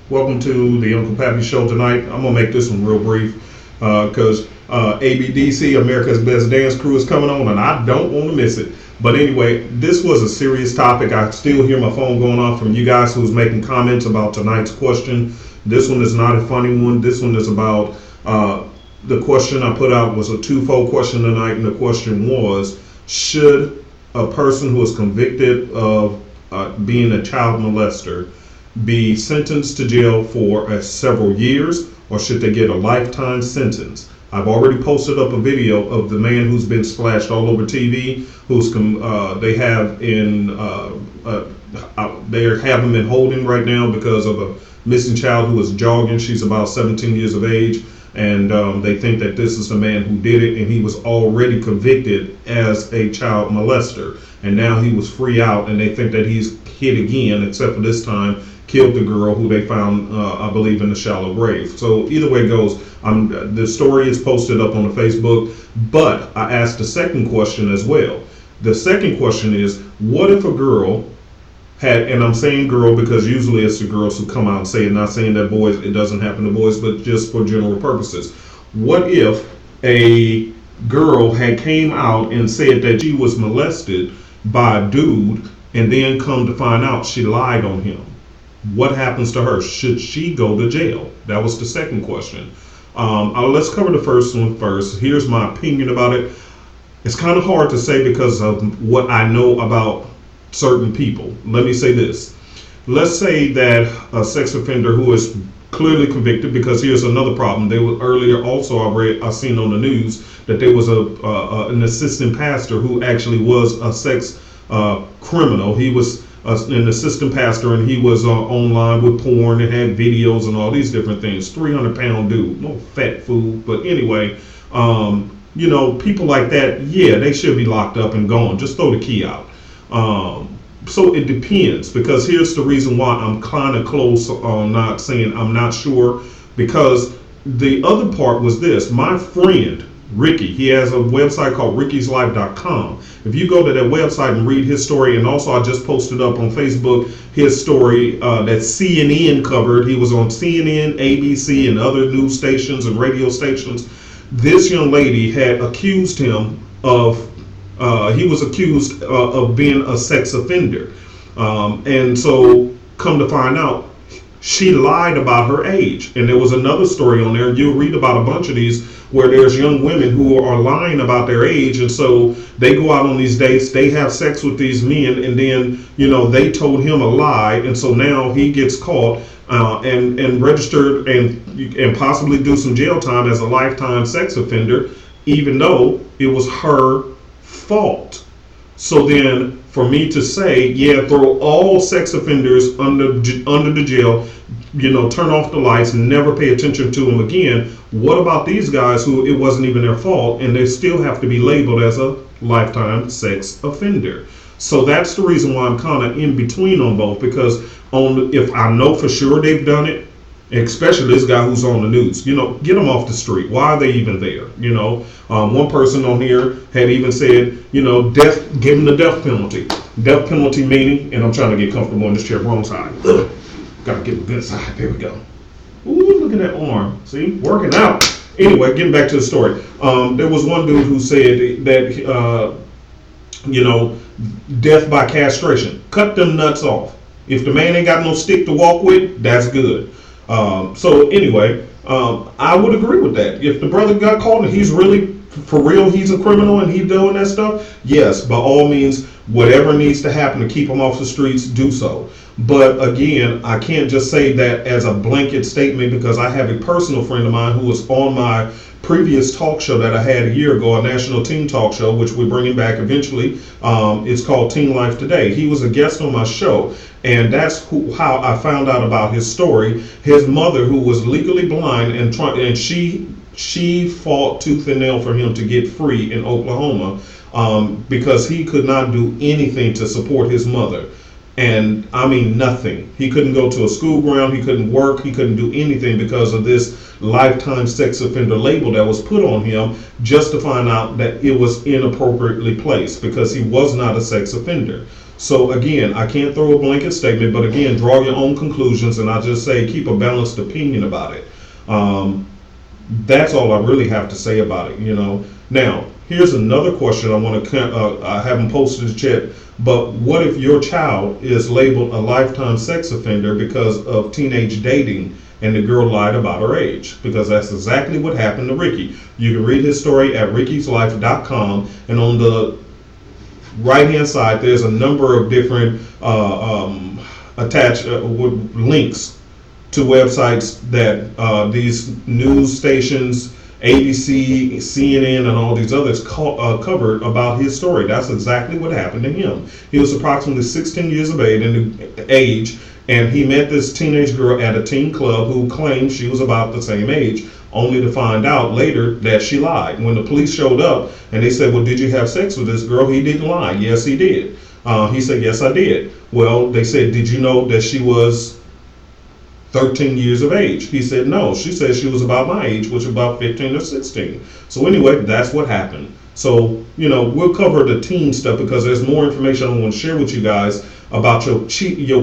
Welcome to the Uncle Pappy Show tonight. I'm gonna make this one real brief because ABDC, America's Best Dance Crew, is coming on, and I don't want to miss it. But anyway, this was a serious topic. I still hear my phone going off from you guys who's making comments about tonight's question. This one is not a funny one. This one is about the question I put out was a twofold question tonight, and the question was: should a person who is convicted of being a child molester be sentenced to jail for several years, or should they get a lifetime sentence? I've already posted up a video of the man who's been splashed all over TV. They have him in holding right now because of a missing child who was jogging. She's about 17 years of age, and they think that this is the man who did it, and he was already convicted as a child molester, and now he was free out, and they think that he's hit again, except for this time killed the girl who they found, I believe, in a shallow grave. So either way it goes, the story is posted up on the Facebook, but I asked the second question as well. The second question is, what if a girl had, and I'm saying girl because usually it's the girls who come out and say it, not saying that boys, it doesn't happen to boys, but just for general purposes. What if a girl had came out and said that she was molested by a dude, and then come to find out she lied on him? What happens to her? Should she go to jail? That was the second question. Let's cover the first one first. Here's my opinion about it. It's kind of hard to say because of what I know about certain people. Let me say this. Let's say that a sex offender who is clearly convicted, because here's another problem. They were earlier also I seen on the news that there was an assistant pastor who actually was a sex criminal. He was an assistant pastor, and he was online with porn and had videos and all these different things. 300-pound dude, no fat food. But anyway, people like that, yeah, they should be locked up and gone. Just throw the key out. So it depends, because here's the reason why I'm kind of close on not saying I'm not sure, because the other part was this. My friend Ricky, he has a website called rickyslife.com. If you go to that website and read his story, and also I just posted up on Facebook his story that CNN covered. He was on CNN, ABC, and other news stations and radio stations. This young lady had accused him of, he was accused of being a sex offender. And so come to find out, she lied about her age. And there was another story on there. You'll read about a bunch of these where there's young women who are lying about their age, and so they go out on these dates, they have sex with these men, and then they told him a lie, and so now he gets caught and registered and possibly do some jail time as a lifetime sex offender, even though it was her fault. So then for me to say, yeah, throw all sex offenders under the jail, turn off the lights and never pay attention to them again. What about these guys who it wasn't even their fault, and they still have to be labeled as a lifetime sex offender? So that's the reason why I'm kind of in between on both, because if I know for sure they've done it, especially this guy who's on the news, get them off the street. Why are they even there? One person on here had even said, death, give them the death penalty. Death penalty meaning, and I'm trying to get comfortable in this chair, wrong side. Ugh. Gotta get a good side. There we go. Ooh, look at that arm. See, working out. Anyway, getting back to the story. There was one dude who said that, death by castration. Cut them nuts off. If the man ain't got no stick to walk with, that's good. So anyway, I would agree with that. If the brother got caught and he's really, for real, he's a criminal and he's doing that stuff, yes, by all means, whatever needs to happen to keep him off the streets, do so. But again, I can't just say that as a blanket statement, because I have a personal friend of mine who was on my previous talk show that I had a year ago, a national teen talk show, which we're bringing back eventually. It's called Teen Life Today. He was a guest on my show, and that's how I found out about his story. His mother, who was legally blind, and she fought tooth and nail for him to get free in Oklahoma, because he could not do anything to support his mother. And I mean nothing. He couldn't go to a school ground, he couldn't work, he couldn't do anything because of this lifetime sex offender label that was put on him, just to find out that it was inappropriately placed, because he was not a sex offender. So again, I can't throw a blanket statement, but again, draw your own conclusions, and I just say keep a balanced opinion about it. Um, that's all I really have to say about it. Now, here's another question I want to. I haven't posted it yet, but what if your child is labeled a lifetime sex offender because of teenage dating, and the girl lied about her age? Because that's exactly what happened to Ricky. You can read his story at rickyslife.com, and on the right hand side, there's a number of different attached links to websites that these news stations, ABC, CNN, and all these others covered about his story. That's exactly what happened to him. He was approximately 16 years of age, and he met this teenage girl at a teen club who claimed she was about the same age, only to find out later that she lied. When the police showed up and they said, well, did you have sex with this girl? He didn't lie. Yes, he did. He said, yes, I did. Well, they said, did you know that she was 13 years of age? He said, no. She said she was about my age, which was about 15 or 16. So anyway, that's what happened. So, we'll cover the teen stuff because there's more information I want to share with you guys about your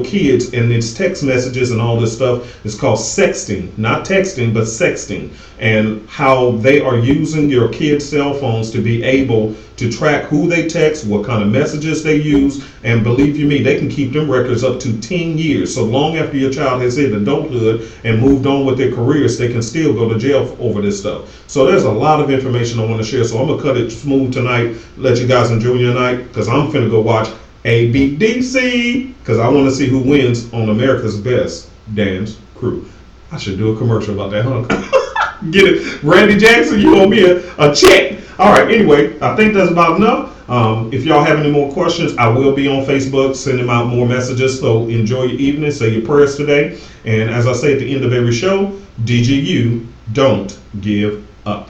kids and its text messages and all this stuff. It's called sexting, not texting, but sexting, and how they are using your kids' cell phones to be able to track who they text, what kind of messages they use, and believe you me, they can keep them records up to 10 years. So long after your child has hit adulthood and moved on with their careers, they can still go to jail over this stuff. So there's a lot of information I want to share. So I'm gonna cut it smooth tonight, let you guys enjoy your night, because I'm finna go watch ABDC, because I want to see who wins on America's Best Dance Crew. I should do a commercial about that, huh? Get it, Randy Jackson, you owe me a check. All right, anyway, I think that's about enough. If y'all have any more questions, I will be on Facebook sending out more messages. So enjoy your evening, say your prayers today. And as I say at the end of every show, DGU, don't give up.